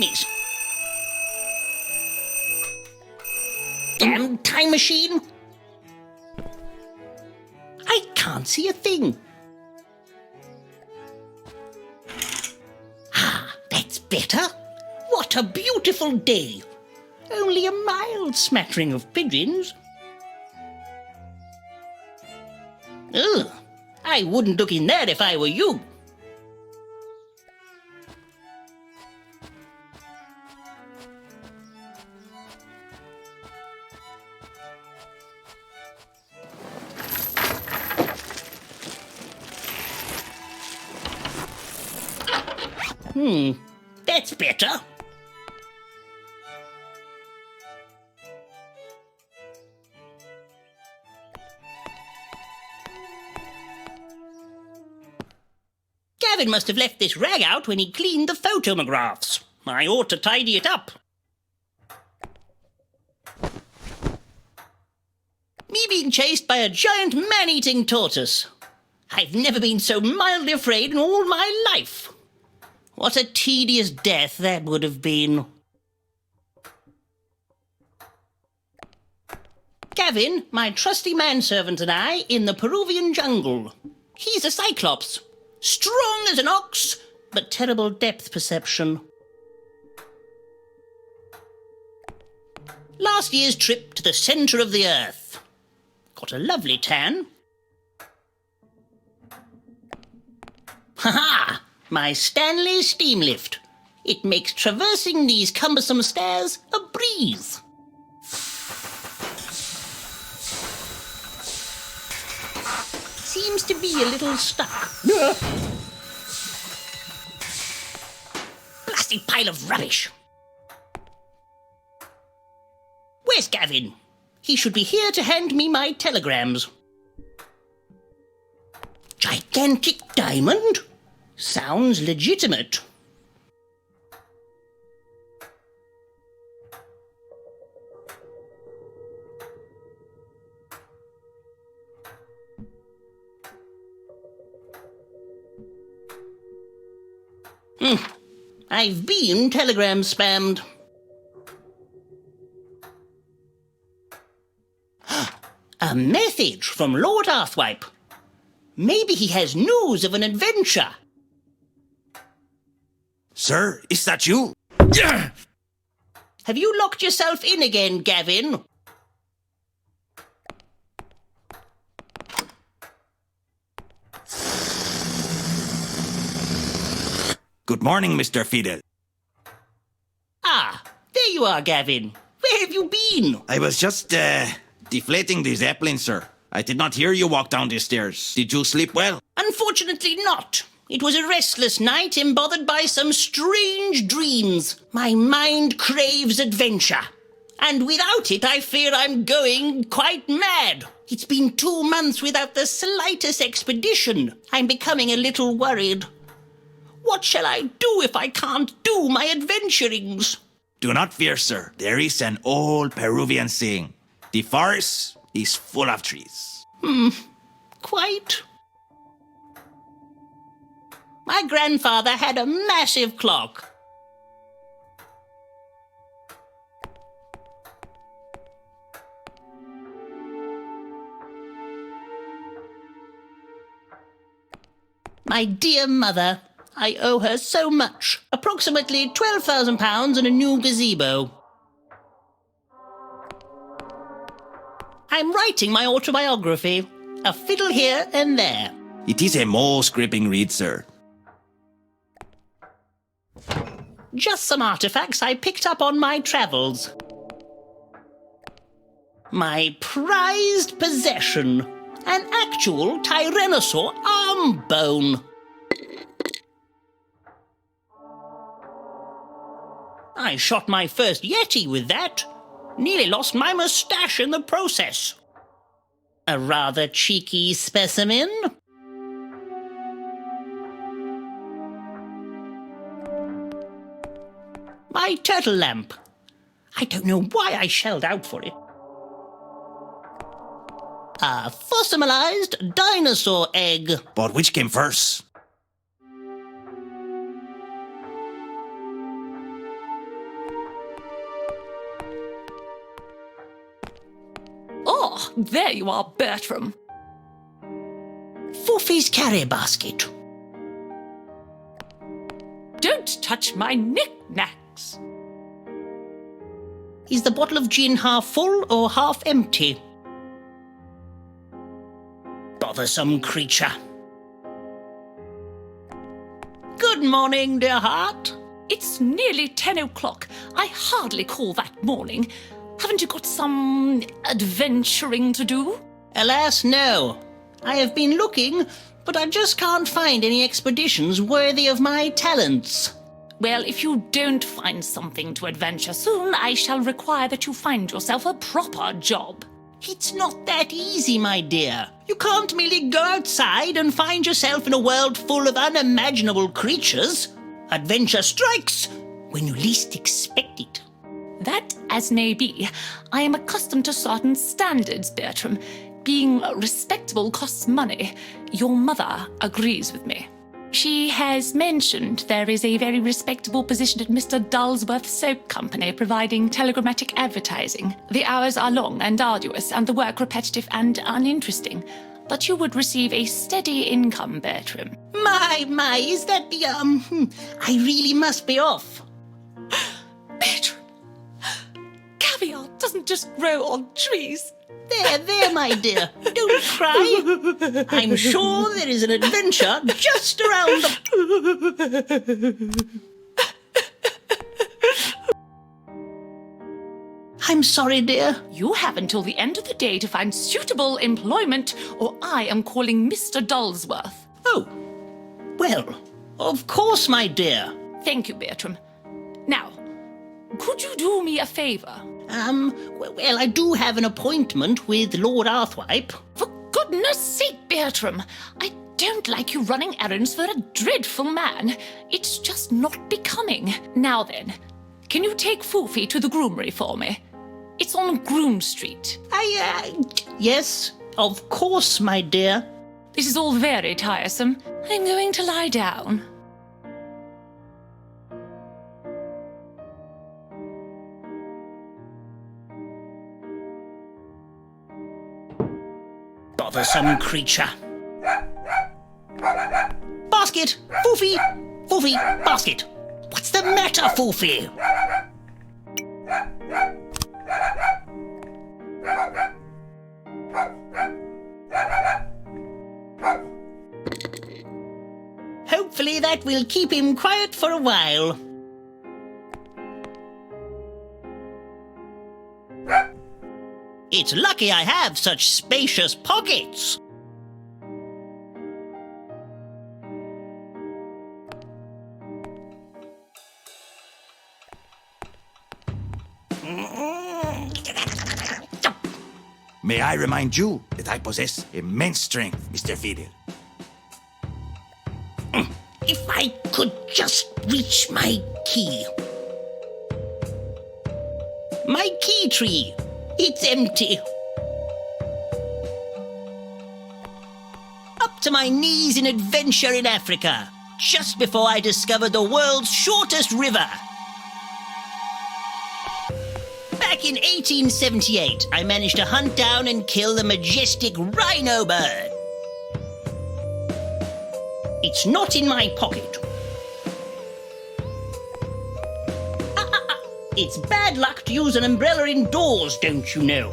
goodness! Damn time machine! I can't see a thing. Ah, that's better. What a beautiful day. Only a mild smattering of pigeons. Ugh, I wouldn't look in there if I were you. That's better. Gavin must have left this rag out when he cleaned the photomographs. I ought to tidy it up. Me being chased by a giant man-eating tortoise. I've never been so mildly afraid in all my life. What a tedious death that would have been. Gavin, my trusty manservant, and I in the Peruvian jungle. He's a cyclops, strong as an ox, but terrible depth perception. Last year's trip to the centre of the earth. Got a lovely tan. Ha-ha! My Stanley steam lift. It makes traversing these cumbersome stairs a breeze. Seems to be a little stuck. Blasted pile of rubbish. Where's Gavin? He should be here to hand me my telegrams. Gigantic diamond? Sounds legitimate. I've been telegram spammed. A message from Lord Arthwipe. Maybe he has news of an adventure. Sir, is that you? Have you locked yourself in again, Gavin? Good morning, Mr. Fiddle. Ah, there you are, Gavin. Where have you been? I was just, deflating the Zeppelin, sir. I did not hear you walk down the stairs. Did you sleep well? Unfortunately not. It was a restless night, embothered by some strange dreams. My mind craves adventure. And without it, I fear I'm going quite mad. It's been 2 months without the slightest expedition. I'm becoming a little worried. What shall I do if I can't do my adventurings? Do not fear, sir. There is an old Peruvian saying. The forest is full of trees. Quite. My grandfather had a massive clock. My dear mother, I owe her so much. Approximately £12,000 and a new gazebo. I'm writing my autobiography. A fiddle here and there. It is a most gripping read, sir. Just some artifacts I picked up on my travels. My prized possession. An actual tyrannosaur arm bone. I shot my first yeti with that. Nearly lost my moustache in the process. A rather cheeky specimen. My turtle lamp. I don't know why I shelled out for it. A fossilized dinosaur egg. But which came first? there you are, Bertram. Foofy's carry basket. Don't touch my knick-knacks. Is the bottle of gin half full or half empty? Bothersome creature. Good morning, dear heart. It's nearly 10 o'clock. I hardly call that morning. Haven't you got some adventuring to do? Alas, no. I have been looking, but I just can't find any expeditions worthy of my talents. Well, if you don't find something to adventure soon, I shall require that you find yourself a proper job. It's not that easy, my dear. You can't merely go outside and find yourself in a world full of unimaginable creatures. Adventure strikes when you least expect it. That as may be, I am accustomed to certain standards, Bertram. Being respectable costs money. Your mother agrees with me. She has mentioned there is a very respectable position at Mr. Dullsworth's soap company providing telegrammatic advertising. The hours are long and arduous, and the work repetitive and uninteresting. But you would receive a steady income, Bertram. My, is that the, I really must be off. Bertram, caviar doesn't just grow on trees. There, my dear. Don't cry. I'm sure there is an adventure just around the... I'm sorry, dear. You have until the end of the day to find suitable employment, or I am calling Mr. Dullsworth. Oh, well, of course, my dear. Thank you, Bertram. Now, could you do me a favour? Well, I do have an appointment with Lord Arthwipe. For goodness sake, Bertram, I don't like you running errands for a dreadful man. It's just not becoming. Now then, can you take Foofy to the groomery for me? It's on Groom Street. Yes, of course, my dear. This is all very tiresome. I'm going to lie down. Bothersome creature. Basket! Foofy! Foofy, basket! What's the matter, Foofy? Hopefully that will keep him quiet for a while. It's lucky I have such spacious pockets. May I remind you that I possess immense strength, Mr. Fiddle. If I could just reach my key. My key tree. It's empty. Up to my knees in adventure in Africa, just before I discovered the world's shortest river. Back in 1878, I managed to hunt down and kill the majestic rhino bird. It's not in my pocket. It's bad luck to use an umbrella indoors, don't you know?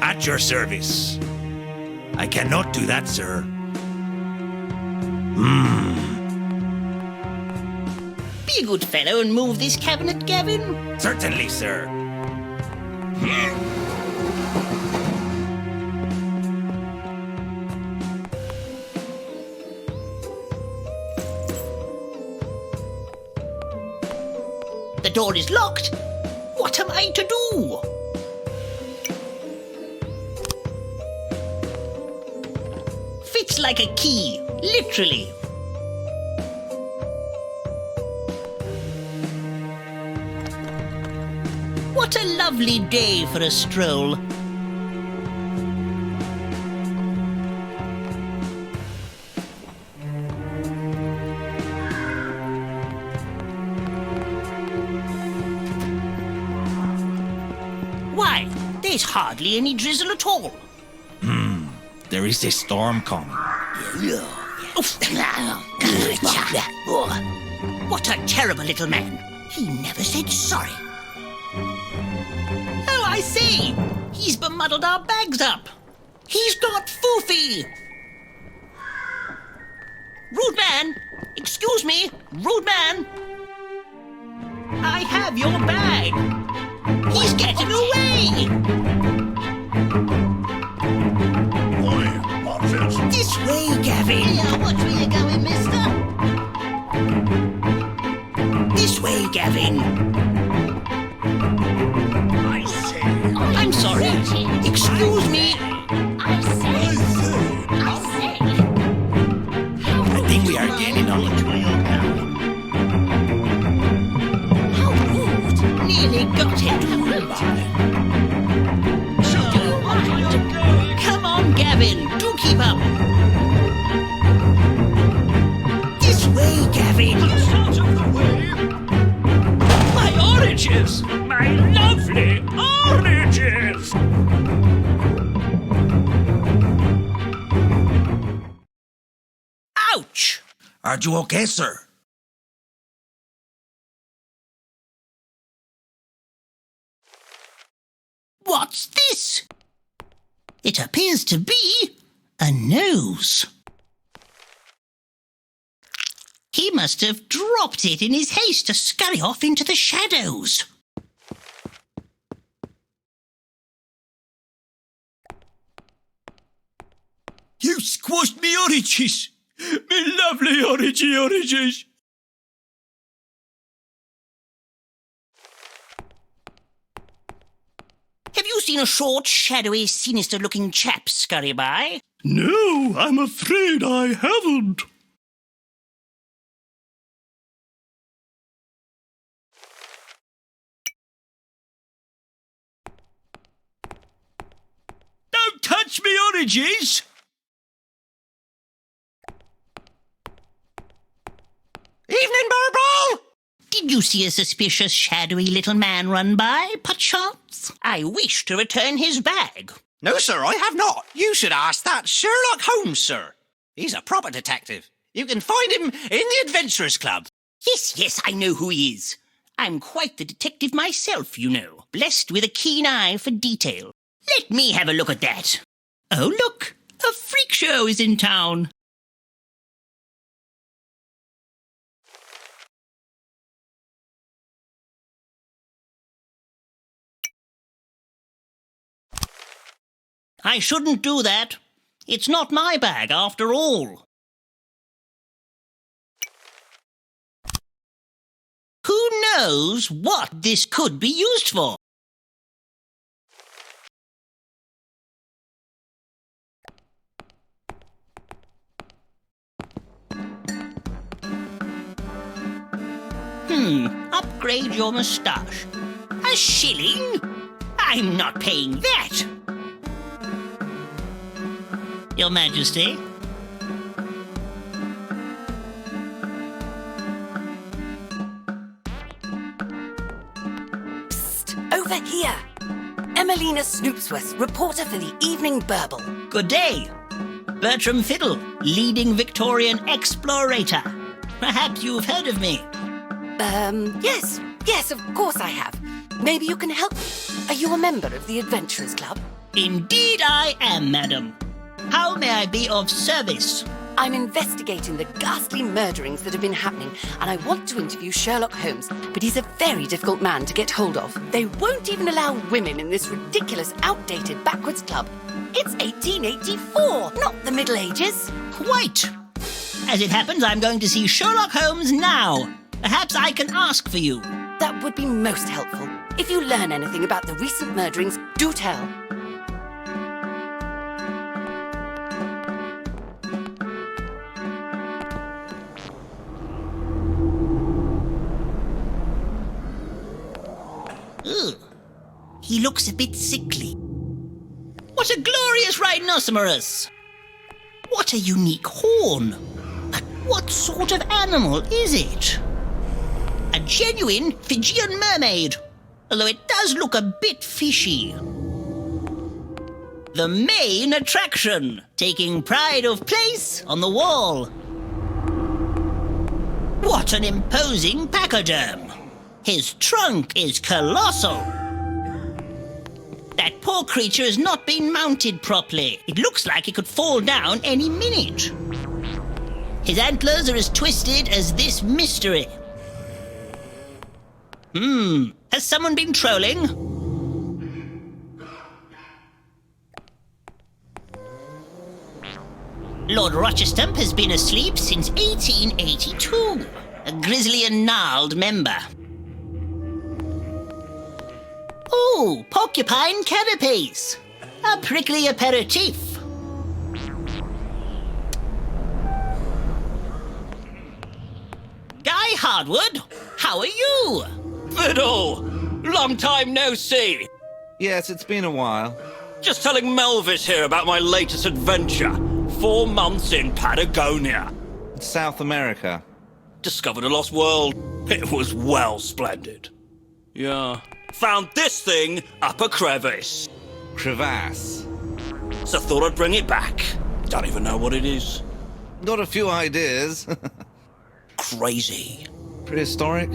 At your service. I cannot do that, sir. Be a good fellow and move this cabinet, Gavin. Certainly, sir. The door is locked. What am I to do? Fits like a key, literally. What a lovely day for a stroll. Why, there's hardly any drizzle at all. There is a storm coming. What a terrible little man. He never said sorry. Oh, I see. He's bemuddled our bags up. He's got foofy. Rude man. Excuse me. Rude man. I have your bag. He's getting away. This way, Gavin. Watch where you're going, mister. This way, Gavin. I say. I'm sorry. Excuse me. I say. I think we are getting on. How rude. Nearly got it. Come on, Gavin. Do keep up. This way, Gavin. Out of the way! My oranges! My lovely oranges! Ouch! Are you okay, sir? What's this? It appears to be a nose. He must have dropped it in his haste to scurry off into the shadows. You squashed me oranges! Me lovely oranges! Have you seen a short, shadowy, sinister-looking chap scurry by? No, I'm afraid I haven't. Don't touch me oranges! Evening, Burble! Did you see a suspicious, shadowy little man run by, perchance? I wish to return his bag. No, sir, I have not. You should ask that Sherlock Holmes, sir. He's a proper detective. You can find him in the Adventurers Club. Yes, I know who he is. I'm quite the detective myself, you know, blessed with a keen eye for detail. Let me have a look at that. Oh, look, a freak show is in town. I shouldn't do that. It's not my bag, after all. Who knows what this could be used for? Upgrade your moustache. A shilling? I'm not paying that. Your Majesty? Over here! Emelina Snoopsworth, reporter for the Evening Burble. Good day. Bertram Fiddle, leading Victorian explorator. Perhaps you've heard of me. Yes, of course I have. Maybe you can help me. Are you a member of the Adventurers Club? Indeed I am, madam. How may I be of service? I'm investigating the ghastly murderings that have been happening, and I want to interview Sherlock Holmes, but he's a very difficult man to get hold of. They won't even allow women in this ridiculous, outdated, backwards club. It's 1884, not the Middle Ages. Quite. As it happens, I'm going to see Sherlock Holmes now. Perhaps I can ask for you. That would be most helpful. If you learn anything about the recent murderings, do tell. Ugh. He looks a bit sickly. What a glorious rhinoceros! What a unique horn! But what sort of animal is it? A genuine Fijian mermaid. although it does look a bit fishy. The main attraction, taking pride of place on the wall. What an imposing pachyderm! His trunk is colossal. That poor creature has not been mounted properly. It looks like it could fall down any minute. His antlers are as twisted as this mystery. Has someone been trolling? Lord Rochestamp has been asleep since 1882. A grisly and gnarled member. Ooh, porcupine carapace. A prickly aperitif. Guy Hardwood, how are you? Fiddle! Long time no see. Yes, it's been a while. Just telling Melvis here about my latest adventure. 4 months in Patagonia. It's South America. Discovered a lost world. It was well splendid. Yeah. Found this thing up a crevice. Crevasse. So thought I'd bring it back. Don't even know what it is. Got a few ideas. Crazy. Prehistoric?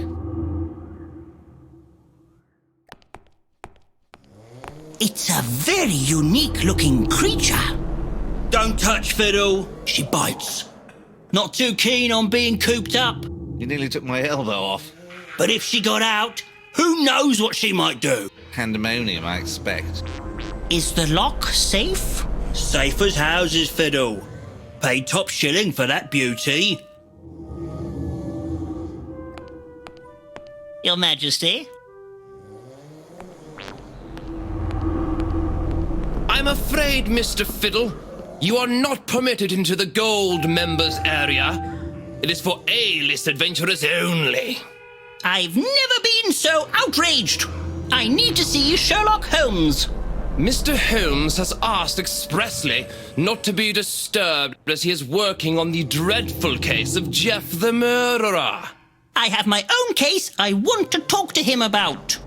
It's a very unique-looking creature. Don't touch Fiddle. She bites. Not too keen on being cooped up. You nearly took my elbow off. But if she got out, who knows what she might do? Pandemonium, I expect. Is the lock safe? Safe as houses, Fiddle. Paid top shilling for that beauty. Your Majesty? I'm afraid, Mr. Fiddle, you are not permitted into the gold members area. It is for A-list adventurers only. I've never been so outraged. I need to see Sherlock Holmes. Mr. Holmes has asked expressly not to be disturbed as he is working on the dreadful case of Jeff the murderer. I have my own case I want to talk to him about.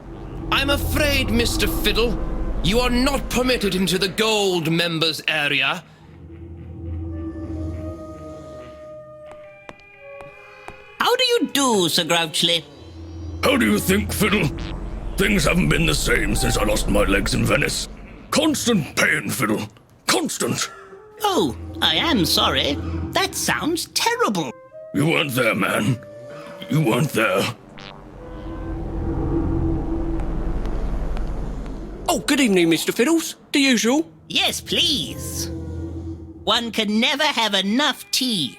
I'm afraid, Mr. Fiddle, you are not permitted into the gold members area. How do you do, Sir Grouchly? How do you think, Fiddle? Things haven't been the same since I lost my legs in Venice. Constant pain, Fiddle. Constant. Oh, I am sorry. That sounds terrible. You weren't there, man. You weren't there. Oh, good evening, Mr. Fiddles. The usual. Yes, please. One can never have enough tea.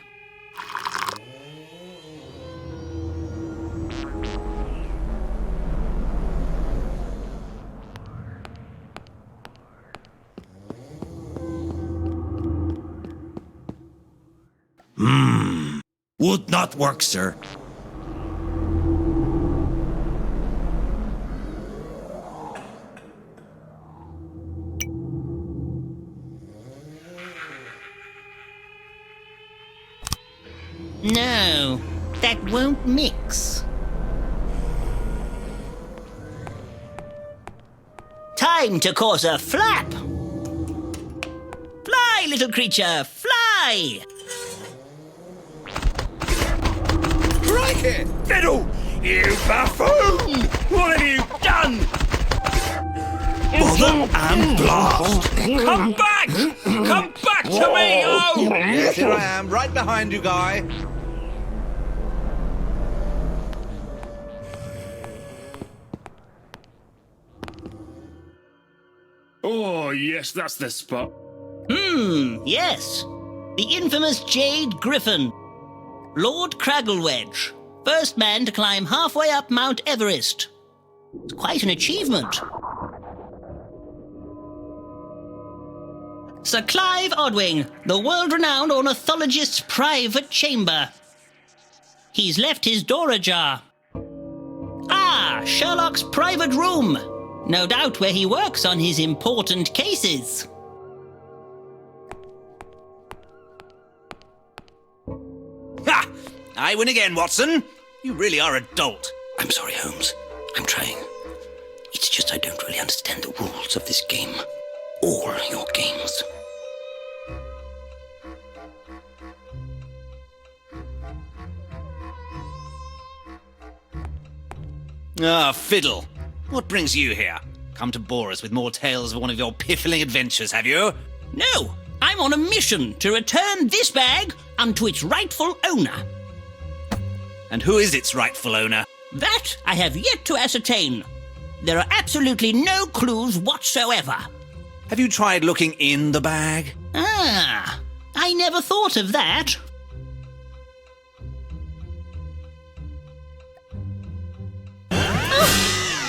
Would not work, sir. No, that won't mix. Time to cause a flap. Fly, little creature, fly! Crikey! Fiddle! You buffoon! What have you done? Bother and blast! Come back! Come back to me! Oh! Yes, here I am, right behind you, Guy. Oh, yes, that's the spot. Yes. The infamous Jade Griffin. Lord Cragglewedge. First man to climb halfway up Mount Everest. It's quite an achievement. Sir Clive Odwing, the world-renowned ornithologist's private chamber. He's left his door ajar. Ah, Sherlock's private room. No doubt where he works on his important cases. Ha! I win again, Watson. You really are a dolt. I'm sorry, Holmes. I'm trying. It's just I don't really understand the rules of this game. All your games. Ah, Fiddle. What brings you here? Come to bore us with more tales of one of your piffling adventures, have you? No, I'm on a mission to return this bag unto its rightful owner. And who is its rightful owner? That I have yet to ascertain. There are absolutely no clues whatsoever. Have you tried looking in the bag? Ah, I never thought of that. Oh,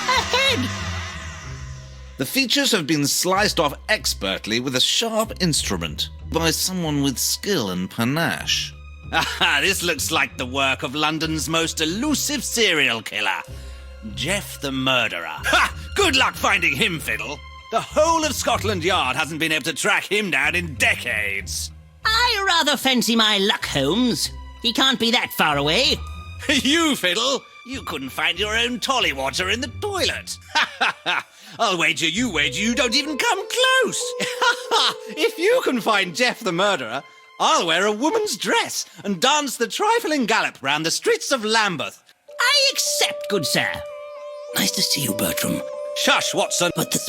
a head! The features have been sliced off expertly with a sharp instrument by someone with skill and panache. Aha, this looks like the work of London's most elusive serial killer, Jeff the Murderer. Ha! Good luck finding him, Fiddle. The whole of Scotland Yard hasn't been able to track him down in decades. I rather fancy my luck, Holmes. He can't be that far away. You, Fiddle, you couldn't find your own tolly water in the toilet. I'll wager you don't even come close. If you can find Jeff the Murderer, I'll wear a woman's dress and dance the trifling gallop round the streets of Lambeth. I accept, good sir. Nice to see you, Bertram. Shush, Watson. But the...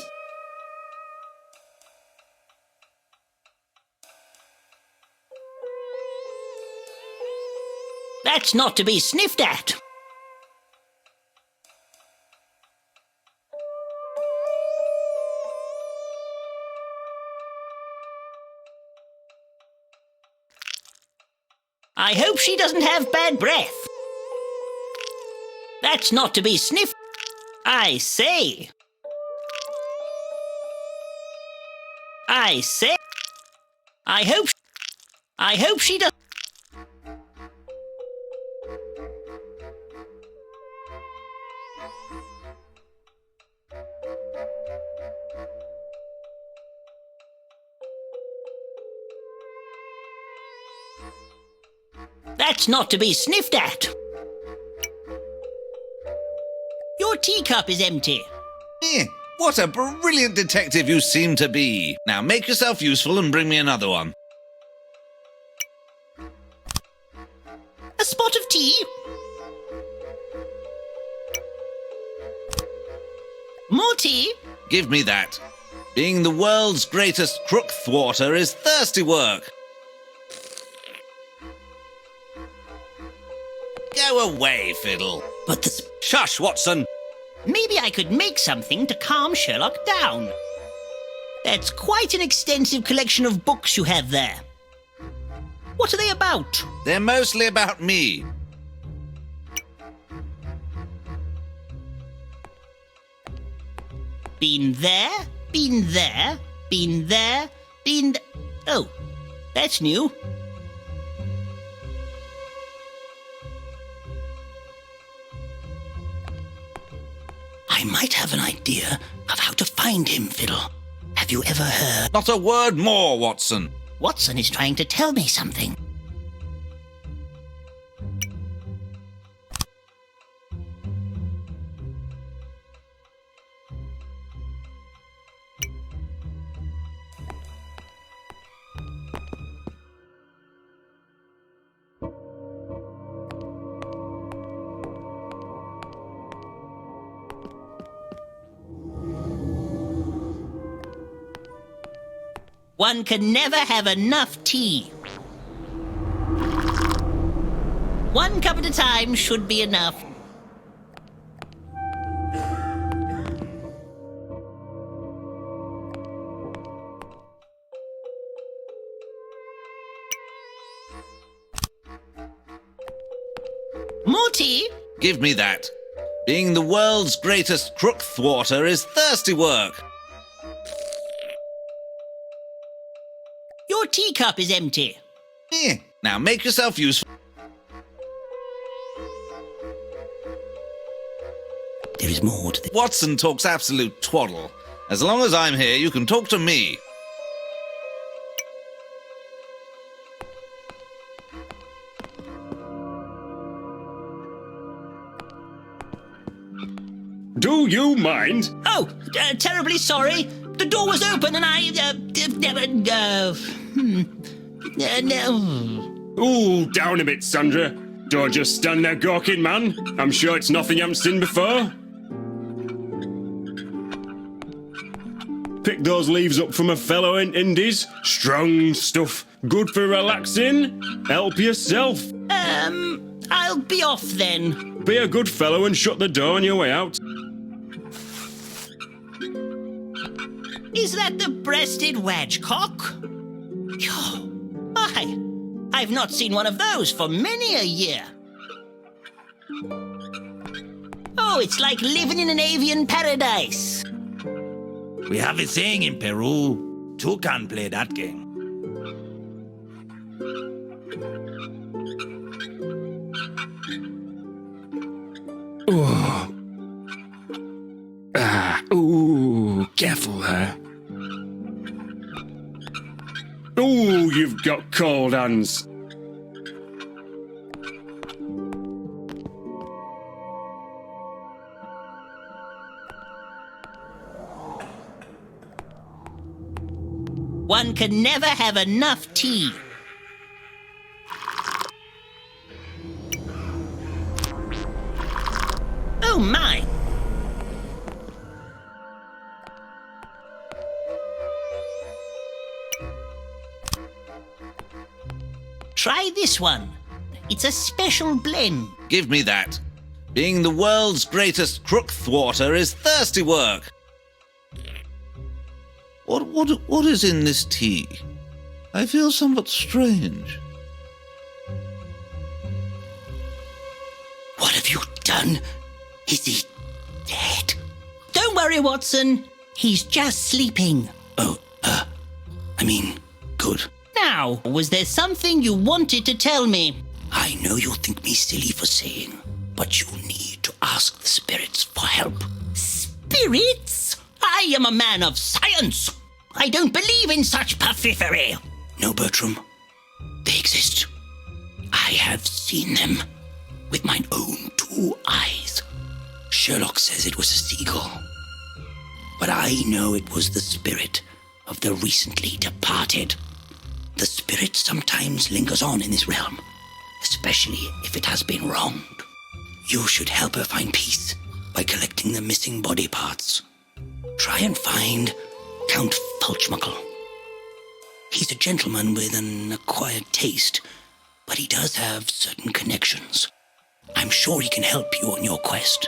That's not to be sniffed at. I hope she doesn't have bad breath. That's not to be sniffed. I say. I say. I hope she does. That's not to be sniffed at. Your teacup is empty. What a brilliant detective you seem to be. Now make yourself useful and bring me another one. A spot of tea. More tea. Give me that. Being the world's greatest crook thwarter is thirsty work. Go away, Fiddle. But the... Shush, Watson. Maybe I could make something to calm Sherlock down. That's quite an extensive collection of books you have there. What are they about? They're mostly about me. Been there, been there, been there, been... Oh, that's new. I might have an idea of how to find him, Fiddle. Have you ever heard? Not a word more, Watson. Watson is trying to tell me something. One can never have enough tea. One cup at a time should be enough. More tea? Give me that. Being the world's greatest crook thwarter is thirsty work. Your teacup is empty. Now make yourself useful. There is more to this. Watson talks absolute twaddle. As long as I'm here, you can talk to me. Do Do you mind? Oh, terribly sorry. The door was open and no. Ooh, down a bit, Sandra. Don't just stand there gawking, man. I'm sure it's nothing you haven't seen before. Pick those leaves up from a fellow in Indies. Strong stuff. Good for relaxing. Help yourself. I'll be off then. Be a good fellow and shut the door on your way out. Is that the breasted wedgecock? Oh, my! I've not seen one of those for many a year. Oh, it's like living in an avian paradise. We have a saying in Peru, two can play that game. Oh. Ooh, careful there. Ooh, you've got cold hands. One can never have enough tea. Oh, my! Try this one. It's a special blend. Give me that. Being the world's greatest crook thwarter is thirsty work. What is in this tea? I feel somewhat strange. What have you done? Is he dead? Don't worry, Watson. He's just sleeping. Oh, good. Now, was there something you wanted to tell me? I know you'll think me silly for saying, but you need to ask the spirits for help. Spirits? I am a man of science. I don't believe in such puffery. No, Bertram. They exist. I have seen them with mine own 2 eyes. Sherlock says it was a seagull, but I know it was the spirit of the recently departed. The spirit sometimes lingers on in this realm, especially if it has been wronged. You should help her find peace by collecting the missing body parts. Try and find Count Fulchmuckle. He's a gentleman with an acquired taste, but he does have certain connections. I'm sure he can help you on your quest.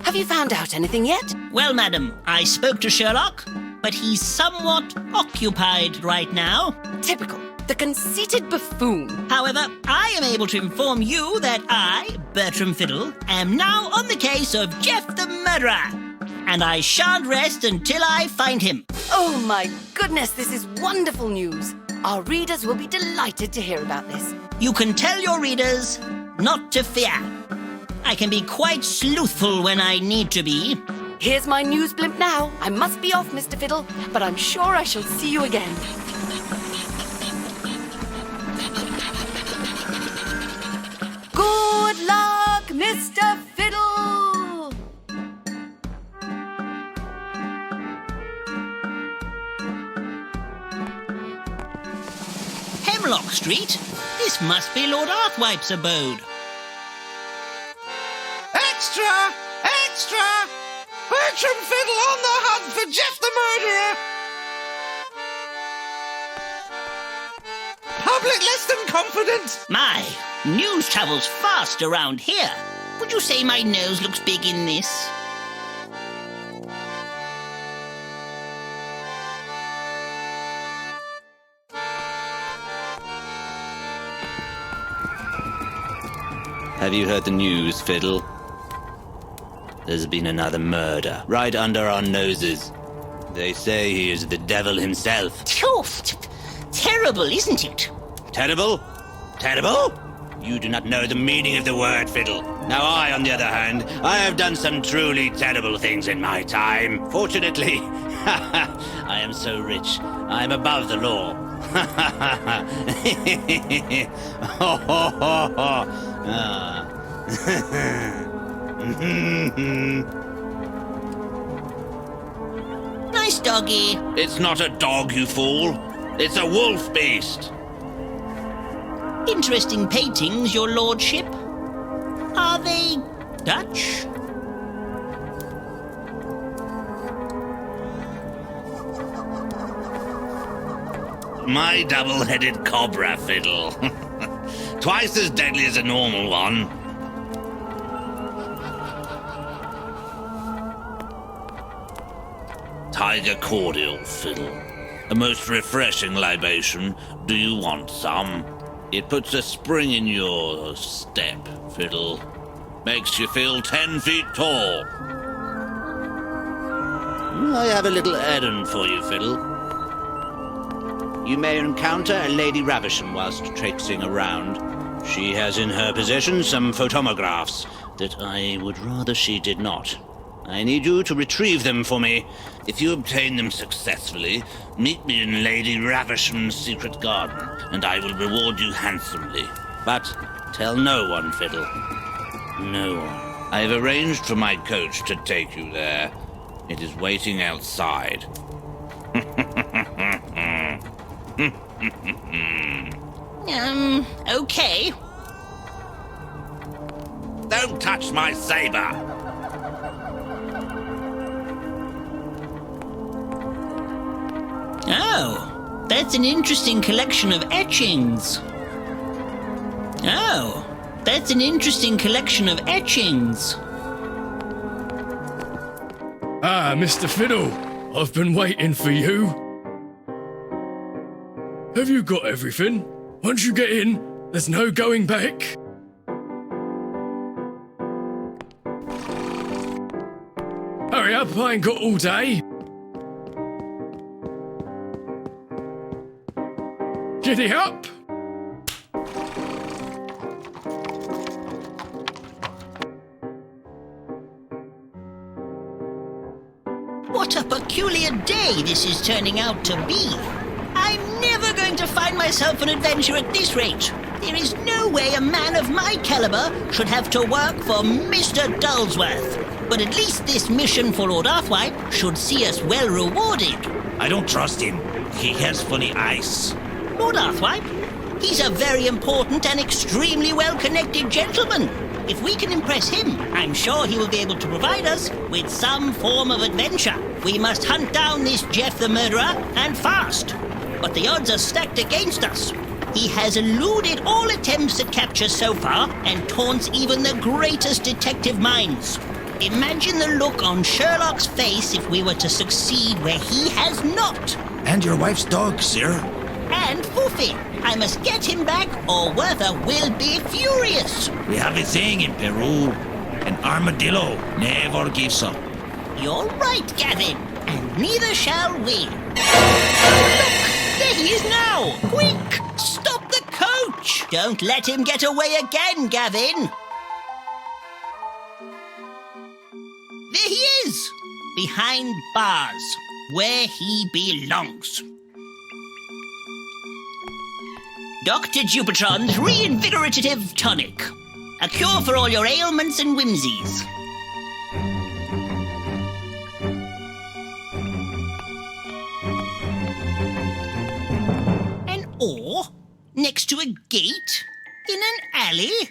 Have you found out anything yet? Well, madam, I spoke to Sherlock, but he's somewhat occupied right now. Typical. The conceited buffoon. However, I am able to inform you that I, Bertram Fiddle, am now on the case of Jeff the Murderer, and I shan't rest until I find him. Oh my goodness, this is wonderful news. Our readers will be delighted to hear about this. You can tell your readers not to fear. I can be quite sleuthful when I need to be. Here's my news blimp now. I must be off, Mr. Fiddle, but I'm sure I shall see you again. Good luck, Mr. Fiddle! Hemlock Street? This must be Lord Arthwipe's abode. Extra! Extra! Bertram Fiddle on the hunt for Jeff the Murderer! Public less than confident! My, news travels fast around here. Would you say my nose looks big in this? Have you heard the news, Fiddle? There's been another murder, right under our noses. They say he is the devil himself. Terrible, isn't it? Terrible? Terrible? You do not know the meaning of the word fiddle. Now I, on the other hand, I have done some truly terrible things in my time. Fortunately, I am so rich, I am above the law. Nice doggy. It's not a dog, you fool. It's a wolf beast. Interesting paintings, your lordship. Are they Dutch? My double-headed cobra fiddle. Twice as deadly as a normal one. Tiger cordial fiddle. A most refreshing libation. Do you want some? It puts a spring in your step, fiddle. Makes you feel 10 feet tall. I have a little errand for you, fiddle. You may encounter a Lady Ravisham whilst traipsing around. She has in her possession some photomographs that I would rather she did not. I need you to retrieve them for me. If you obtain them successfully, meet me in Lady Ravisham's secret garden, and I will reward you handsomely. But tell no one, Fiddle. No one. I've arranged for my coach to take you there. It is waiting outside. Okay. Don't touch my saber! Oh, that's an interesting collection of etchings. Oh, that's an interesting collection of etchings. Ah, Mr. Fiddle, I've been waiting for you. Have you got everything? Once you get in, there's no going back. Hurry up, I ain't got all day. Giddy up! What a peculiar day this is turning out to be. I'm never going to find myself an adventure at this rate. There is no way a man of my caliber should have to work for Mr. Dullsworth. But at least this mission for Lord Arthwipe should see us well rewarded. I don't trust him. He has funny eyes. Lord Arthwipe? He's a very important and extremely well-connected gentleman. If we can impress him, I'm sure he will be able to provide us with some form of adventure. We must hunt down this Jeff the Murderer, and fast. But the odds are stacked against us. He has eluded all attempts at capture so far, and taunts even the greatest detective minds. Imagine the look on Sherlock's face if we were to succeed where he has not. And your wife's dog, sir. And Foofy. I must get him back, or Werther will be furious. We have a saying in Peru, an armadillo never gives up. You're right, Gavin, and neither shall we. Look, there he is now. Quick, stop the coach. Don't let him get away again, Gavin. There he is, behind bars, where he belongs. Dr. Jupitron's reinvigorative tonic. A cure for all your ailments and whimsies. An oar next to a gate in an alley?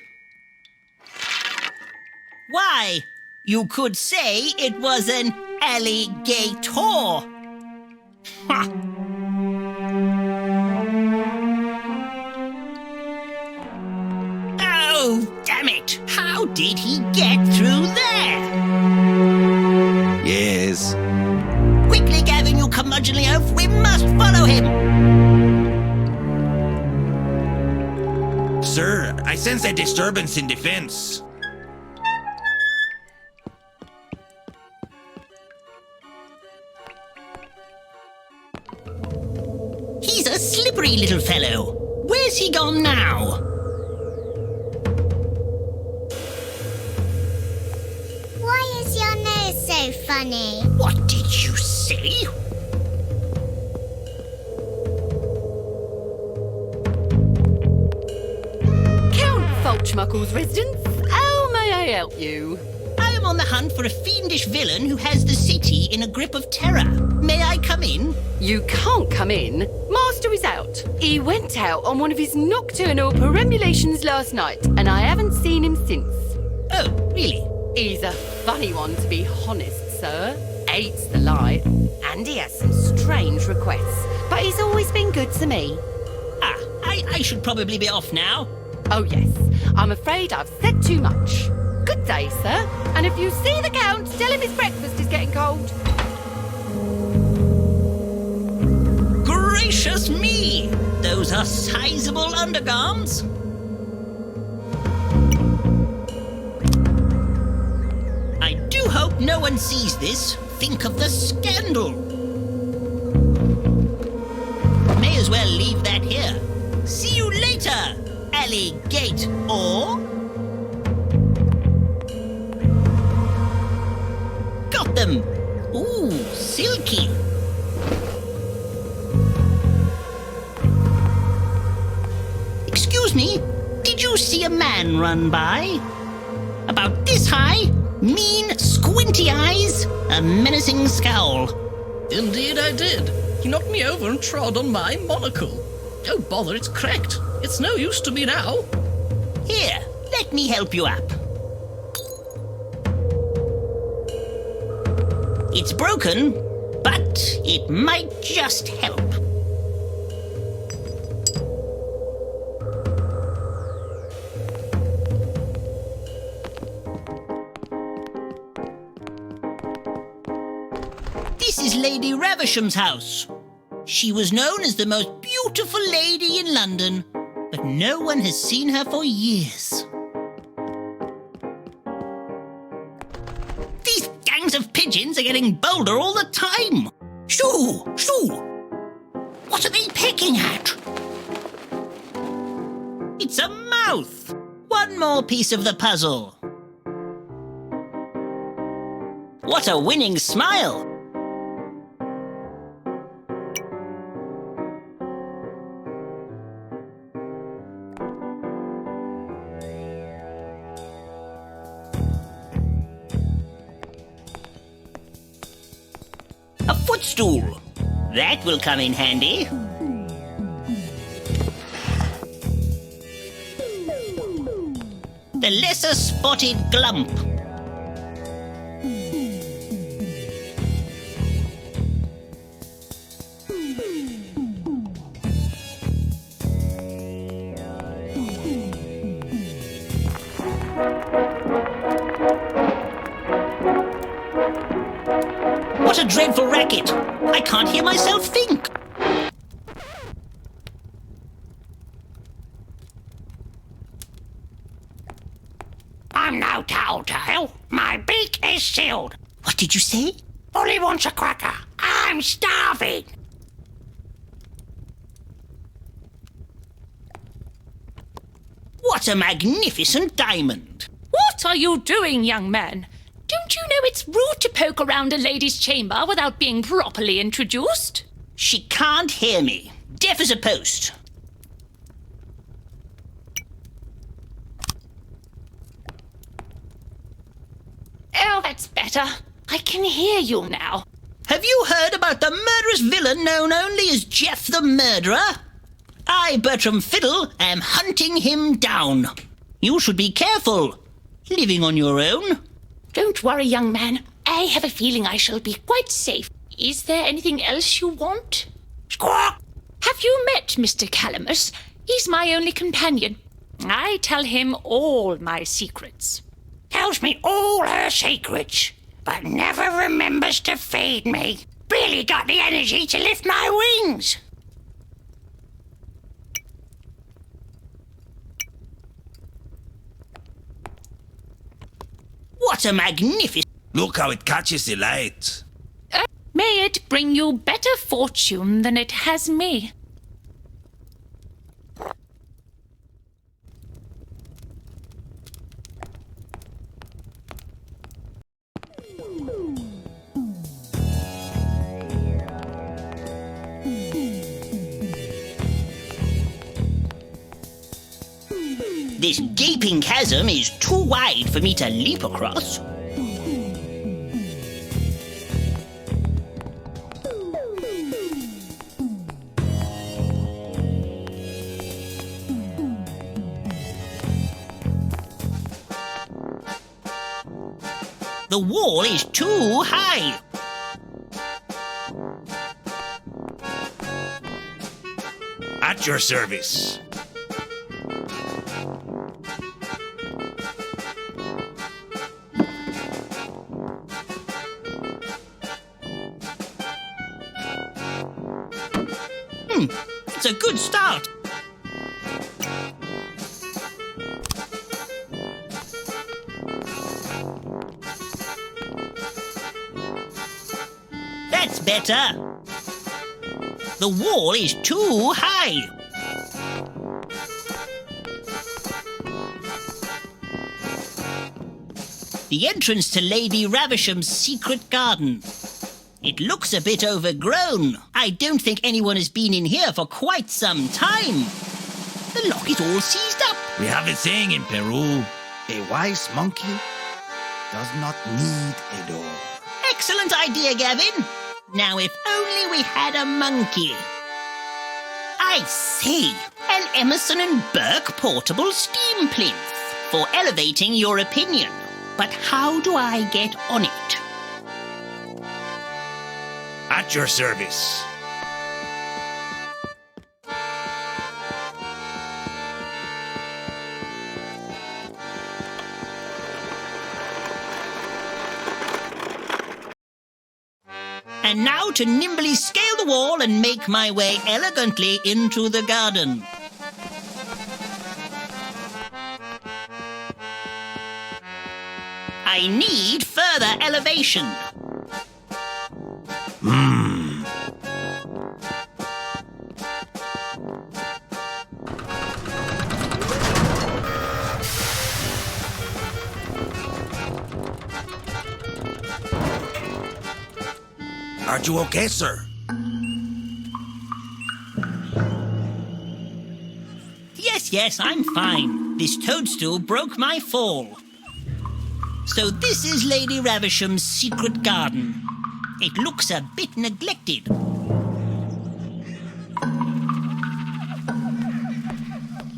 Why, you could say it was an alligator. Ha! Oh, damn it! How did he get through there? Yes. Quickly, Gavin, you curmudgeonly oaf! We must follow him! Sir, I sense a disturbance in the fence. He's a slippery little fellow. Where's he gone now? funny. What did you say? Count Fulchmuckle's residence. How may I help you? I am on the hunt for a fiendish villain who has the city in a grip of terror. May I come in? You can't come in. Master is out. He went out on one of his nocturnal perambulations last night, and I haven't seen him since. Oh, really? He's a funny one, to be honest, sir. Hates the light, and he has some strange requests, but he's always been good to me. Ah, I should probably be off now. Oh, yes. I'm afraid I've said too much. Good day, sir. And if you see the Count, tell him his breakfast is getting cold. Gracious me! Those are sizable undergarments. I do hope no one sees this. Think of the scandal. May as well leave that here. See you later, alligator. Got them. Ooh, silky. Excuse me, did you see a man run by? About this high, mean, squinty eyes, a menacing scowl. Indeed I did. He knocked me over and trod on my monocle. Oh, bother, it's cracked. It's no use to me now. Here, let me help you up. It's broken, but it might just help. This is Lady Ravisham's house. She was known as the most beautiful lady in London, but no one has seen her for years. These gangs of pigeons are getting bolder all the time. Shoo! Shoo! What are they pecking at? It's a mouth! One more piece of the puzzle. What a winning smile! A footstool. That will come in handy. The lesser spotted glump. What a dreadful racket! I can't hear myself think! I'm no tattletale. My beak is sealed. What did you say? Ollie wants a cracker. I'm starving. What a magnificent diamond! What are you doing, young man? Don't you know it's rude to poke around a lady's chamber without being properly introduced? She can't hear me. Deaf as a post. Oh, that's better. I can hear you now. Have you heard about the murderous villain known only as Jeff the Murderer? I, Bertram Fiddle, am hunting him down. You should be careful. Living on your own. Don't worry, young man. I have a feeling I shall be quite safe. Is there anything else you want? Squawk! Have you met Mr. Calamus? He's my only companion. I tell him all my secrets. Tells me all her secrets, but never remembers to feed me. Barely got the energy to lift my wings. What a magnificent... Look how it catches the light. May it bring you better fortune than it has me. This gaping chasm is too wide for me to leap across. The wall is too high. At your service. It's a good start. That's better. The wall is too high. The entrance to Lady Ravisham's secret garden. It looks a bit overgrown. I don't think anyone has been in here for quite some time. The lock is all seized up. We have a saying in Peru, a wise monkey does not need a door. Excellent idea, Gavin. Now, if only we had a monkey. I see. An Emerson and Burke portable steam plinth for elevating your opinion. But how do I get on it? At your service. And now to nimbly scale the wall and make my way elegantly into the garden. I need further elevation. Are you okay, sir? Yes, I'm fine. This toadstool broke my fall. So this is Lady Ravisham's secret garden. It looks a bit neglected.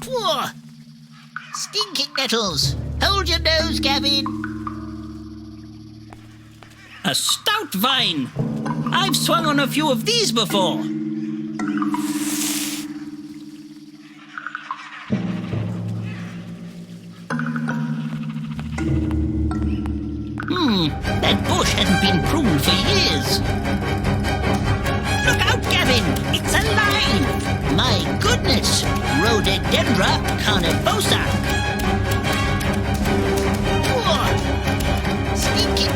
Poor! Stinking nettles! Hold your nose, Gavin! A stout vine! I've swung on a few of these before. That bush hasn't been pruned for years. Look out, Gavin! It's alive! My goodness! Rhododendra carnivosa! Sneaky!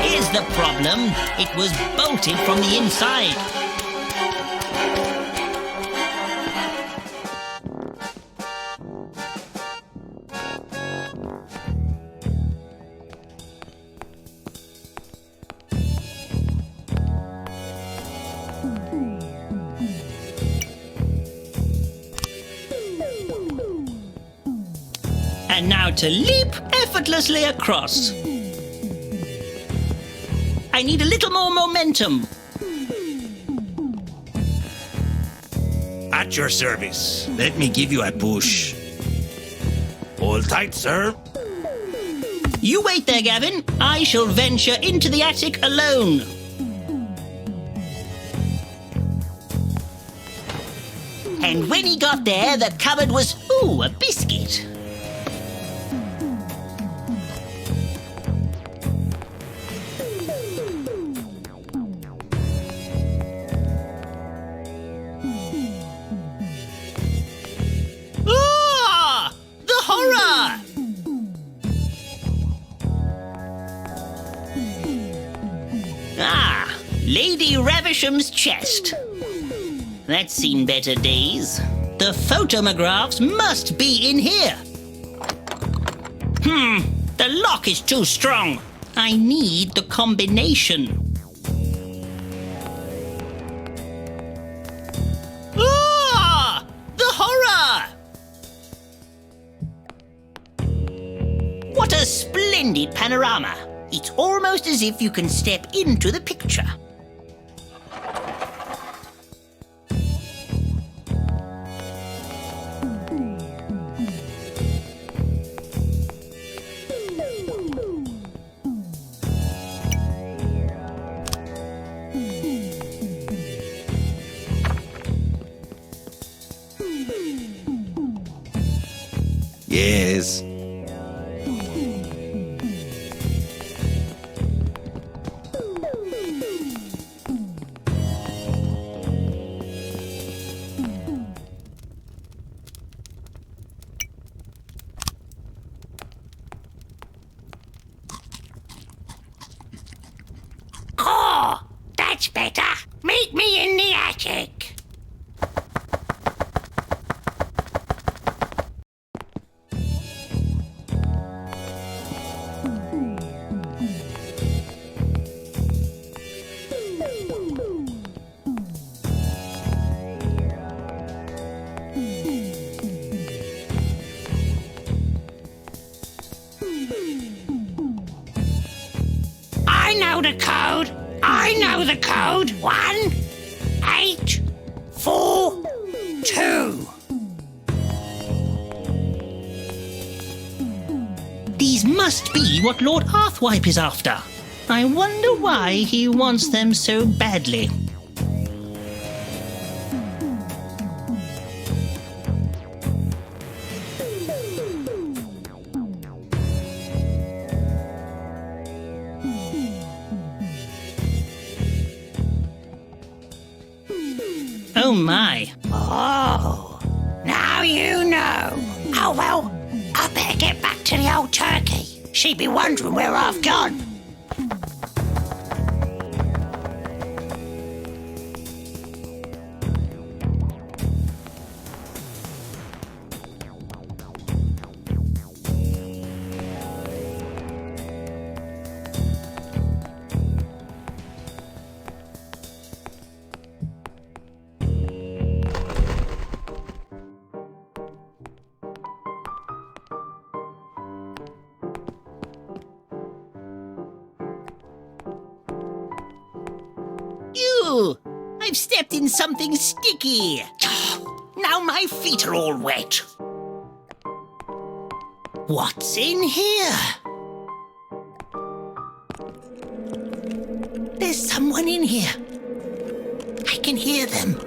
Here's the problem. It was bolted from the inside. And now to leap effortlessly across. I need a little more momentum. At your service. Let me give you a push. Hold tight, sir. You wait there, Gavin. I shall venture into the attic alone. And when he got there, the cupboard was, a biscuit. Lady Ravisham's chest. That's seen better days. The photomographs must be in here. The lock is too strong. I need the combination. Ah! The horror! What a splendid panorama. It's almost as if you can step into the picture. Yes. Oh, that's better. Meet me in the attic. I know the code. I know the code. 1842. These must be what Lord Arthwipe is after. I wonder why he wants them so badly. Oh my. Oh, now you know. Oh well, I better get back to the old turkey. She'd be wondering where I've gone. Ew! I've stepped in something sticky. Now my feet are all wet. What's in here? There's someone in here. I can hear them.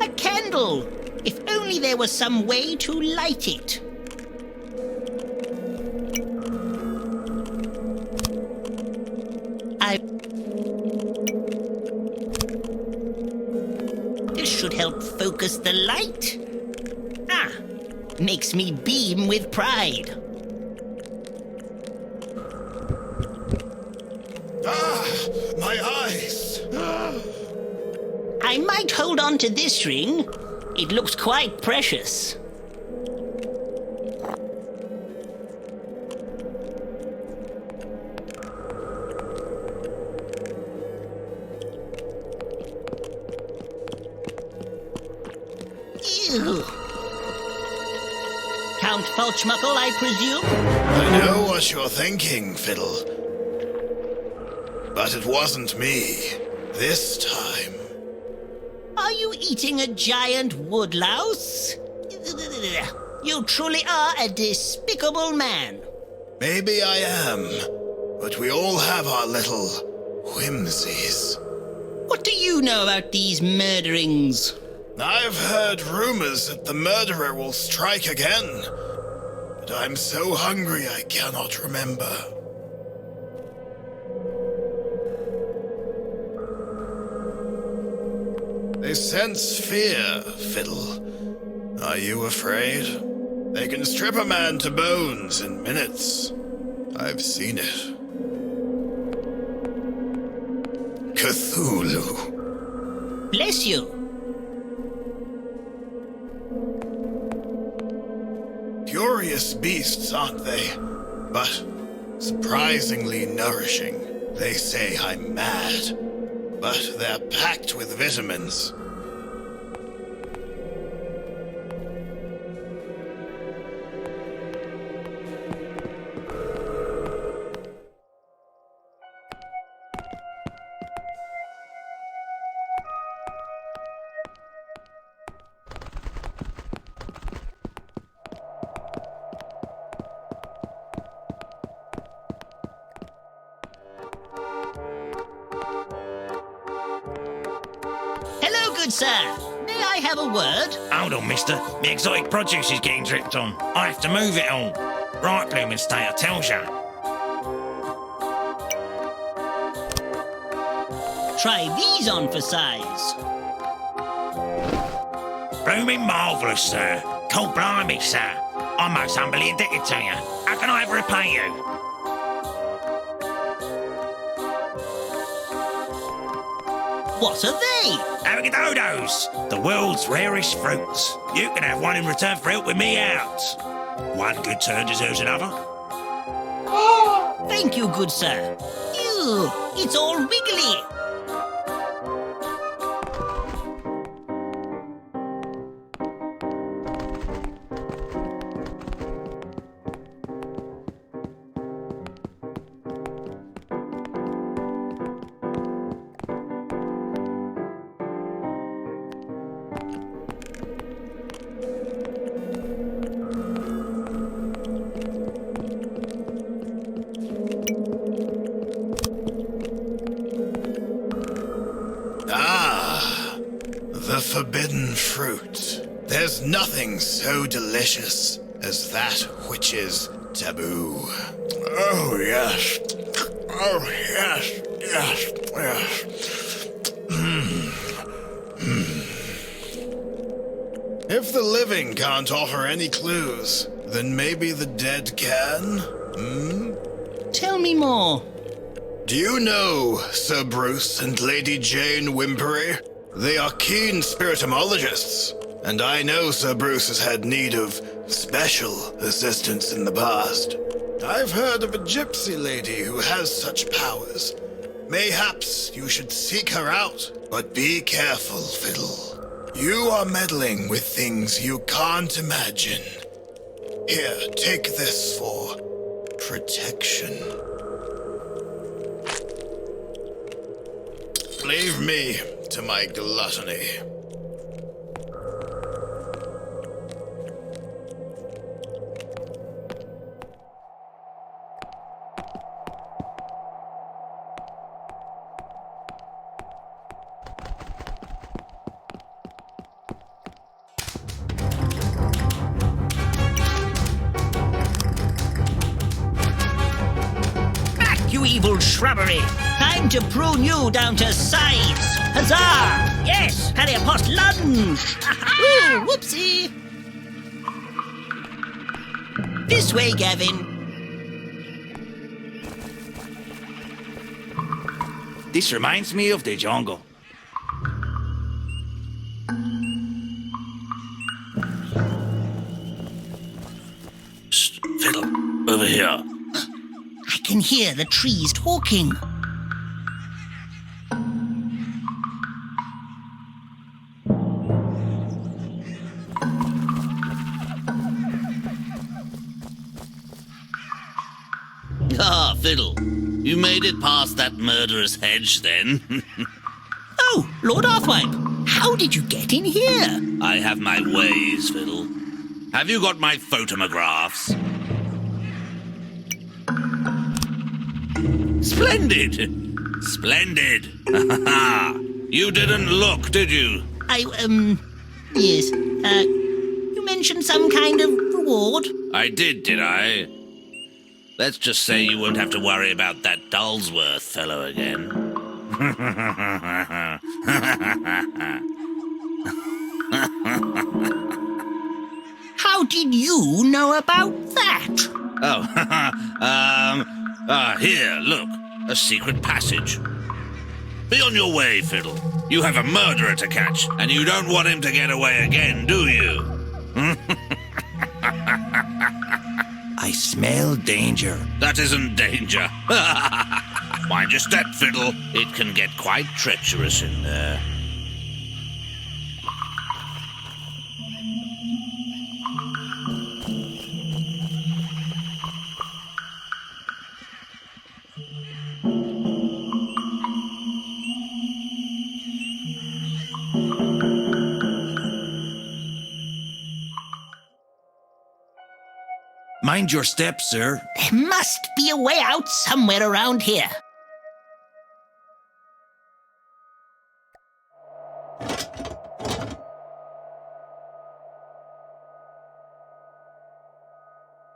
A candle! If only there was some way to light it. This should help focus the light. Ah, makes me beam with pride. My eyes! I might hold on to this ring. It looks quite precious. Ew. Count Polchmuckle, I presume? I know what you're thinking, Fiddle. But it wasn't me. This time. Are you eating a giant woodlouse? You truly are a despicable man. Maybe I am. But we all have our little whimsies. What do you know about these murderings? I've heard rumors that the murderer will strike again. But I'm so hungry I cannot remember. They sense fear, Fiddle. Are you afraid? They can strip a man to bones in minutes. I've seen it. Cthulhu. Bless you. Curious beasts, aren't they? But Surprisingly nourishing. They say I'm mad, but they're packed with vitamins. Hello, good sir. May I have a word? Hold on, mister. The exotic produce is getting dripped on. I have to move it all. Right, bloomin' stay, I tells ya. Try these on for size. Bloomin' marvellous, sir. Cold blimey, sir. I'm most humbly indebted to you. How can I ever repay you? What are they? Avocados, the world's rarest fruits. You can have one in return for helping me out. One good turn deserves another. Thank you, good sir. Ew, it's all wiggly. The forbidden fruit. There's nothing so delicious as that which is taboo. Oh, yes. Oh, yes, yes, yes. If the living can't offer any clues, then maybe the dead can? Tell me more. Do you know Sir Bruce and Lady Jane Wimpery? They are keen spiritomologists, and I know Sir Bruce has had need of special assistance in the past. I've heard of a gypsy lady who has such powers. Mayhaps you should seek her out, but be careful, Fiddle. You are meddling with things you can't imagine. Here, take this for protection. Leave me to my gluttony. Back, you evil shrubbery! Time to prune you down to size! Huzzah! Yes! Harry post lunge! Ooh, whoopsie! This way, Gavin. This reminds me of the jungle. Shh, Fiddle, over here. I can hear the trees talking. Ah, Fiddle. You made it past that murderous hedge, then. Oh, Lord Arthwipe, how did you get in here? I have my ways, Fiddle. Have you got my photomographs? Splendid! Splendid! You didn't look, did you? Yes. You mentioned some kind of reward? I did I? Let's just say you won't have to worry about that Dullsworth fellow again. How did you know about that? Oh, here, look. A secret passage. Be on your way, Fiddle. You have a murderer to catch, and you don't want him to get away again, do you? I smell danger. That isn't danger. Mind your step, Fiddle. It can get quite treacherous in there. Mind your step, sir. There must be a way out somewhere around here.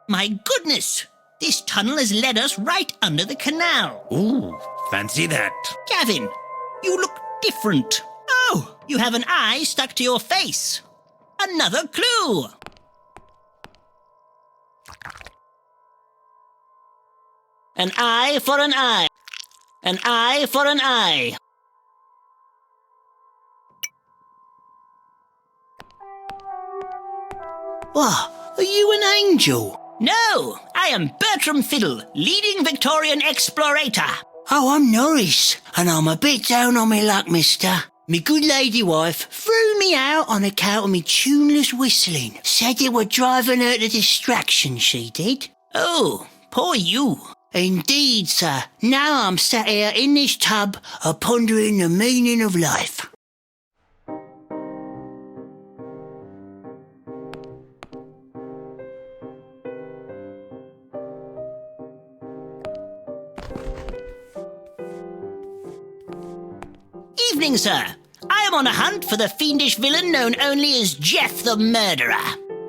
My goodness! This tunnel has led us right under the canal. Ooh, fancy that. Gavin, you look different. Oh, you have an eye stuck to your face. Another clue. An eye for an eye. An eye for an eye. What? Are you an angel? No, I am Bertram Fiddle, leading Victorian explorator. Oh, I'm Norris, and I'm a bit down on me luck, mister. Me good lady wife threw me out on account of me tuneless whistling. Said it were driving her to distraction, she did. Oh, poor you. Indeed, sir. Now I'm sat here in this tub, a-pondering the meaning of life. Evening, sir. I am on a hunt for the fiendish villain known only as Jeff the Murderer.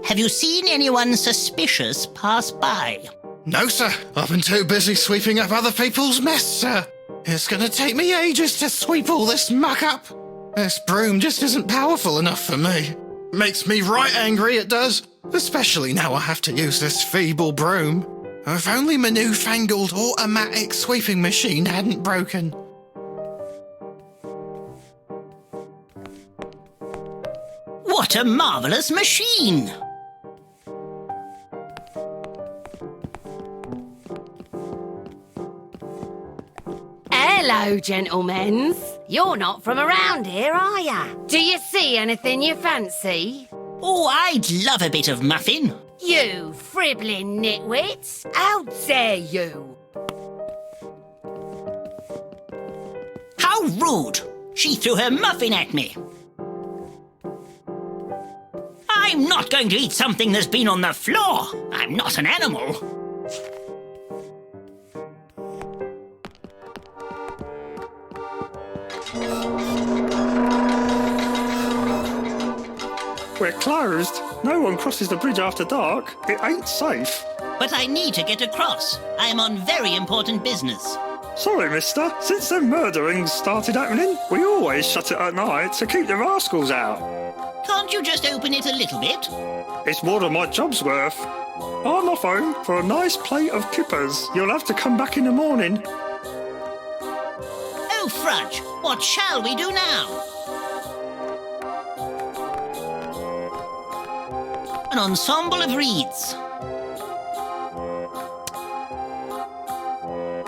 Have you seen anyone suspicious pass by? No, sir. I've been too busy sweeping up other people's mess, sir. It's gonna take me ages to sweep all this muck up. This broom just isn't powerful enough for me. Makes me right angry, it does. Especially now I have to use this feeble broom. If only my newfangled automatic sweeping machine hadn't broken. What a marvellous machine! Hello, gentlemen. You're not from around here, are ya? Do you see anything you fancy? Oh, I'd love a bit of muffin. You fribbling nitwits! How dare you! How rude! She threw her muffin at me. I'm not going to eat something that's been on the floor. I'm not an animal. We're closed. No one crosses the bridge after dark. It ain't safe. But I need to get across. I am on very important business. Sorry, mister. Since the murderings started happening, we always shut it at night to keep the rascals out. Can't you just open it a little bit? It's more than my job's worth. I'm off home for a nice plate of kippers. You'll have to come back in the morning. Oh, Fudge, what shall we do now? An ensemble of reeds.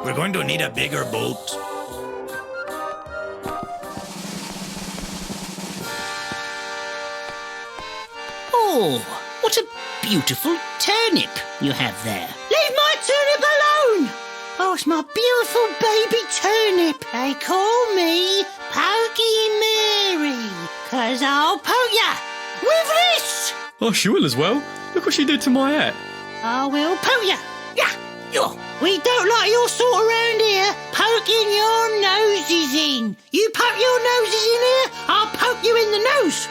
We're going to need a bigger boat. Oh, what a beautiful turnip you have there. Leave my turnip alone! Oh, it's my beautiful baby turnip. They call me Pokey Mary, 'cause I'll poke ya with this! Oh, she will as well. Look what she did to my hat. I will poke ya. Yeah, we don't like your sort around here poking your noses in. You poke your noses in here, I'll poke you in the nose.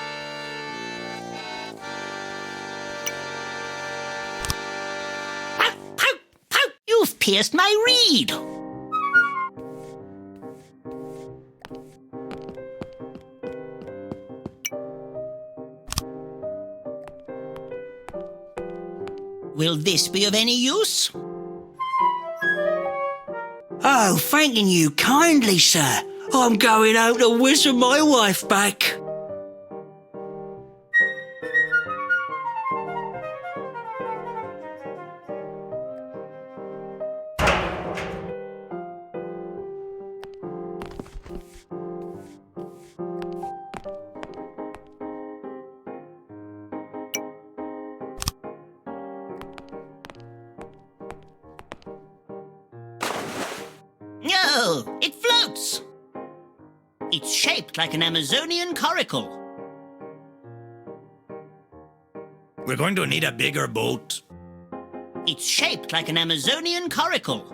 You've pierced my reed. Will this be of any use? Oh, thanking you kindly, sir. I'm going home to whistle my wife back. No, it floats. It's shaped like an Amazonian coracle. We're going to need a bigger boat. It's shaped like an Amazonian coracle.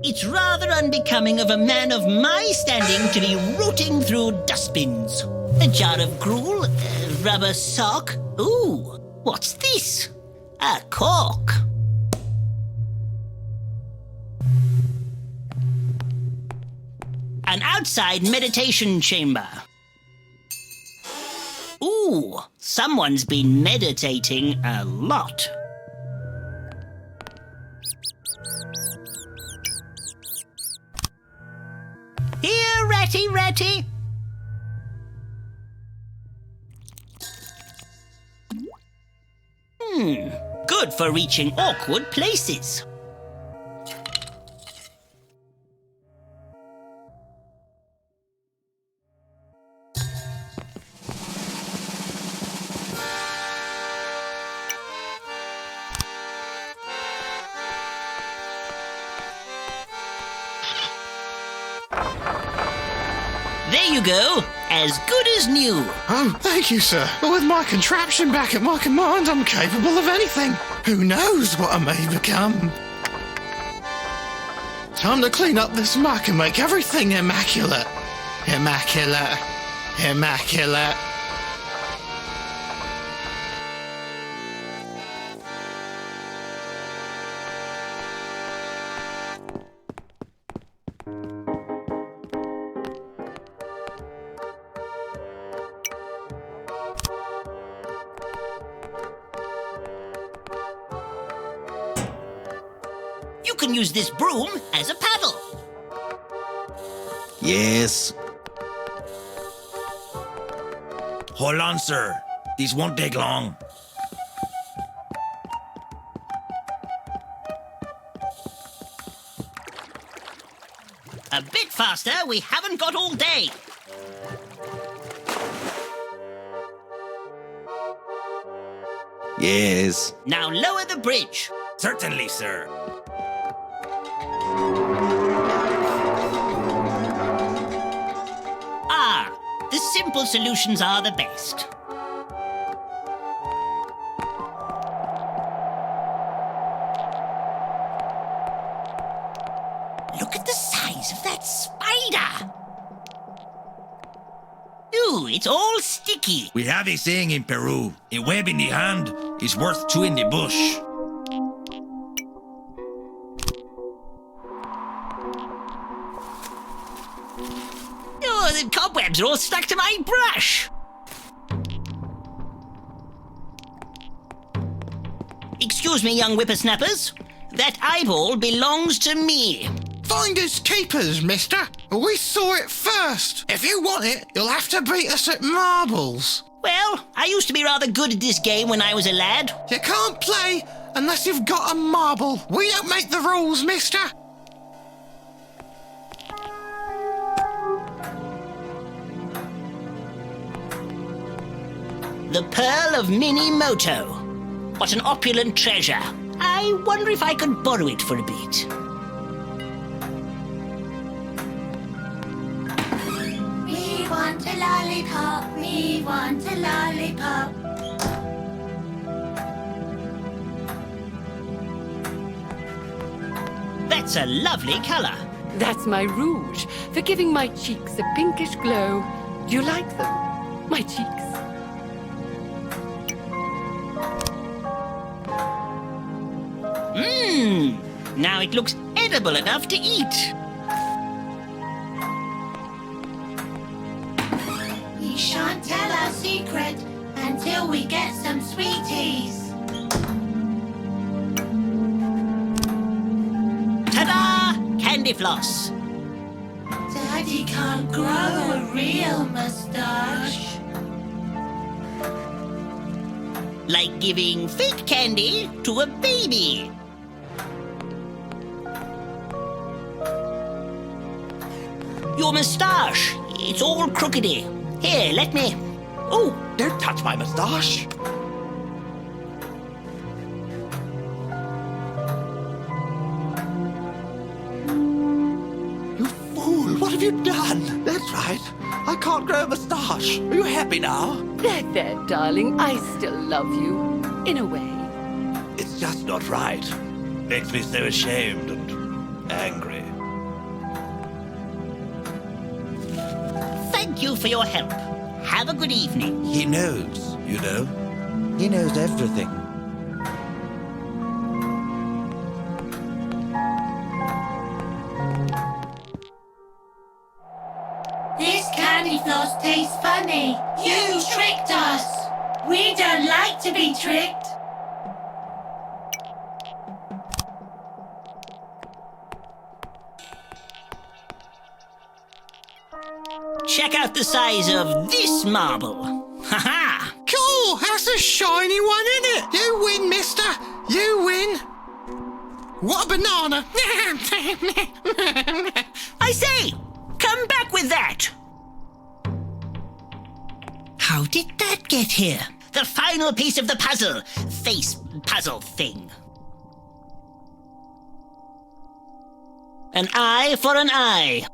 It's rather unbecoming of a man of my standing to be rooting through dustbins. A jar of gruel, a rubber sock. Ooh, what's this? A cork. An outside meditation chamber. Ooh, someone's been meditating a lot. Here, Ratty, Ratty. Good for reaching awkward places. There you go, as good as new. Oh, thank you, sir. But with my contraption back at my command, I'm capable of anything. Who knows what I may become? Time to clean up this muck and make everything immaculate. Immaculate. Immaculate. You can use this broom as a paddle. Yes. Hold on, sir. This won't take long. A bit faster, we haven't got all day. Yes. Now lower the bridge. Certainly, sir. Ah, the simple solutions are the best. Look at the size of that spider. Ooh, it's all sticky. We have a saying in Peru, a web in the hand is worth two in the bush. Oh, the cobwebs are all stuck to my brush. Excuse me, young whippersnappers. That eyeball belongs to me. Finders keepers, mister. We saw it first. If you want it, you'll have to beat us at marbles. Well, I used to be rather good at this game when I was a lad. You can't play unless you've got a marble. We don't make the rules, mister. The Pearl of Minimoto. What an opulent treasure. I wonder if I could borrow it for a bit. We want a lollipop, we want a lollipop. That's a lovely colour. That's my rouge for giving my cheeks a pinkish glow. Do you like them, my cheeks? Now it looks edible enough to eat. We shan't tell our secret until we get some sweeties. Ta-da! Candy floss. Daddy can't grow a real mustache. Like giving fake candy to a baby. Your moustache, it's all crookedy. Here, let me... Oh, don't touch my moustache. You fool, what have you done? That's right. I can't grow a moustache. Are you happy now? There, darling. I still love you. In a way. It's just not right. Makes me so ashamed and angry. Thank you for your help. Have a good evening. He knows, you know. He knows everything. This candy floss tastes funny. You tricked us. We don't like to be tricked. Check out the size of this marble. Ha-ha! Cool, that's a shiny one, isn't it? You win, mister. You win. What a banana. I say, come back with that. How did that get here? The final piece of the puzzle. Face puzzle thing. An eye for an eye.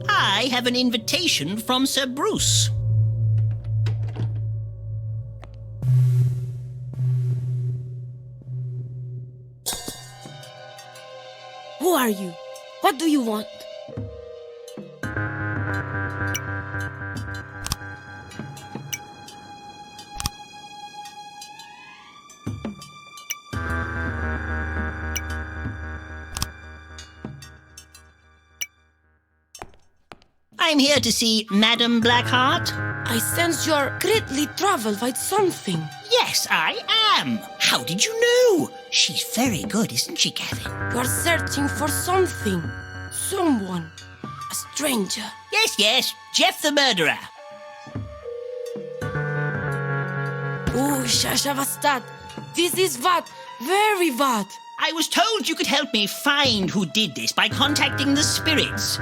I have an invitation from Sir Bruce. Who are you? What do you want? I'm here to see Madam Blackheart. I sense you're greatly troubled by something. Yes, I am. How did you know? She's very good, isn't she, Gavin? You're searching for something. Someone. A stranger. Yes, Jeff the murderer. Oh, Shashavastat. This is what? Very what? I was told you could help me find who did this by contacting the spirits.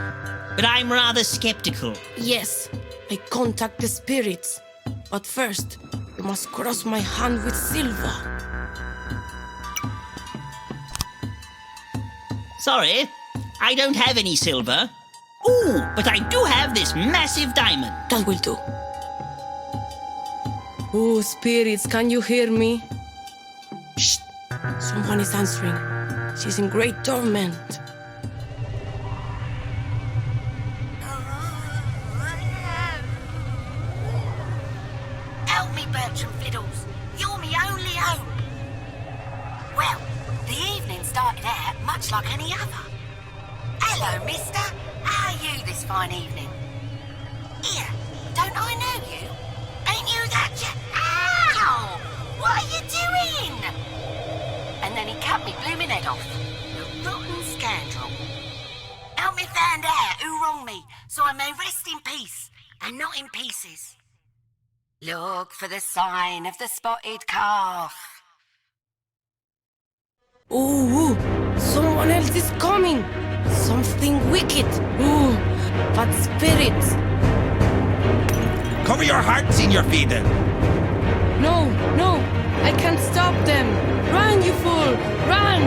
But I'm rather skeptical. Yes, I contact the spirits. But first, you must cross my hand with silver. Sorry, I don't have any silver. Ooh, but I do have this massive diamond. That will do. Oh, spirits, can you hear me? Shh! Someone is answering. She's in great torment. Help me, Bertram Fiddles. You're me only hope. Well, the evening started out much like any other. Hello, mister. How are you this fine evening? Here, don't I know you? Ain't you that Ow! What are you doing? And then he cut me blooming head off. The rotten scoundrel. Help me find out who wronged me, so I may rest in peace, and not in pieces. Look for the sign of the spotted calf. Ooh, someone else is coming. Something wicked. Ooh, but spirits. Cover your heart, Senior Fiddle. No, I can't stop them. Run, you fool, run!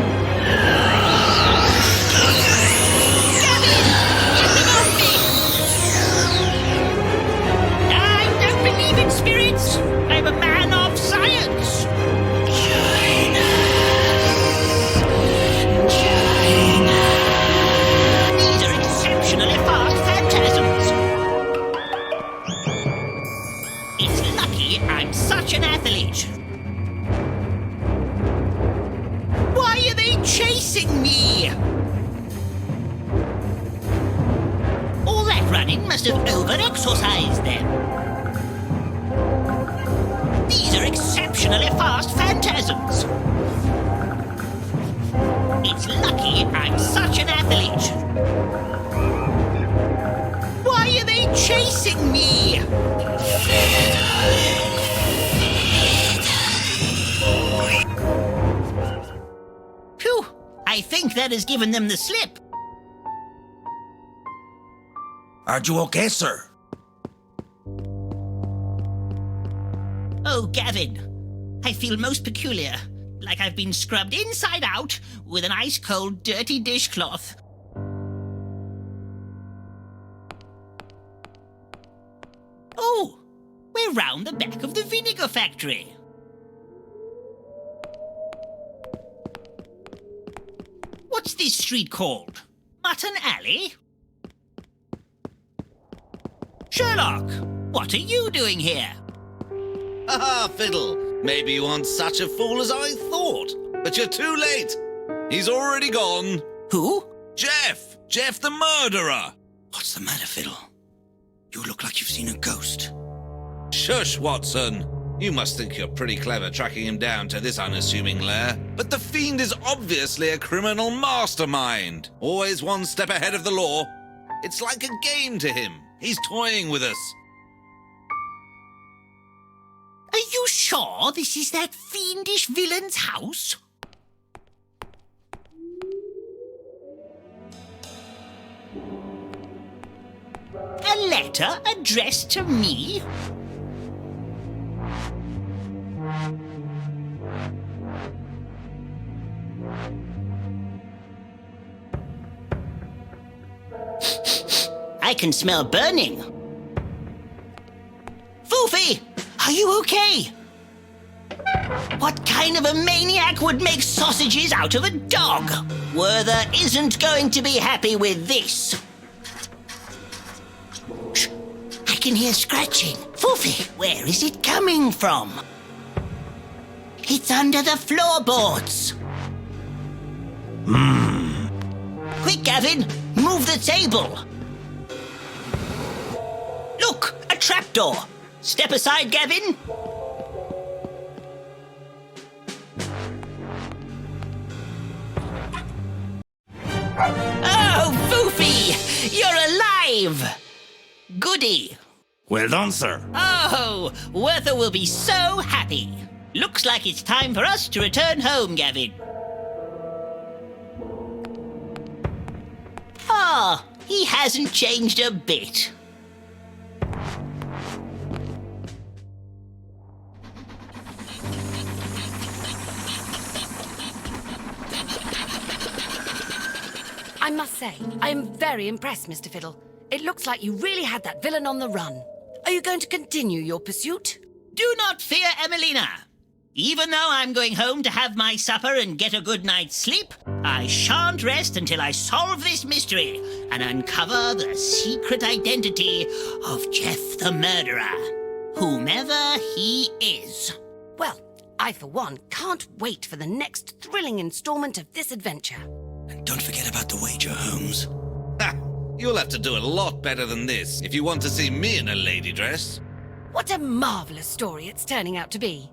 I don't believe in spirits. I'm a man of science. chasing me? All that running must have over-exorcised them. These are exceptionally fast phantasms. It's lucky I'm such an athlete. Why are they chasing me? Phew, I think that has given them the slip. Are you okay, sir? Oh, Gavin, I feel most peculiar, like I've been scrubbed inside out with an ice-cold, dirty dishcloth. Oh, we're round the back of the vinegar factory. What's this street called? Mutton Alley? Sherlock, what are you doing here? Ah, Fiddle. Maybe you aren't such a fool as I thought. But you're too late. He's already gone. Who? Jeff. Jeff the murderer. What's the matter, Fiddle? You look like you've seen a ghost. Shush, Watson. You must think you're pretty clever tracking him down to this unassuming lair. But the fiend is obviously a criminal mastermind. Always one step ahead of the law. It's like a game to him. He's toying with us. Are you sure this is that fiendish villain's house? A letter addressed to me? I can smell burning. Foofy, are you okay? What kind of a maniac would make sausages out of a dog? Werther isn't going to be happy with this. Shh, I can hear scratching. Foofy, where is it coming from? It's under the floorboards. Quick, Gavin, move the table. Look, a trapdoor. Step aside, Gavin. Oh, Foofy! You're alive! Goody. Well done, sir. Oh, Werther will be so happy. Looks like it's time for us to return home, Gavin. Ah, he hasn't changed a bit. I must say, I am very impressed, Mr. Fiddle. It looks like you really had that villain on the run. Are you going to continue your pursuit? Do not fear, Emelina. Even though I'm going home to have my supper and get a good night's sleep, I shan't rest until I solve this mystery and uncover the secret identity of Jeff the murderer, whomever he is. Well, I, for one, can't wait for the next thrilling installment of this adventure. And don't forget about the wager, Holmes. Ha! You'll have to do a lot better than this if you want to see me in a lady dress. What a marvellous story it's turning out to be.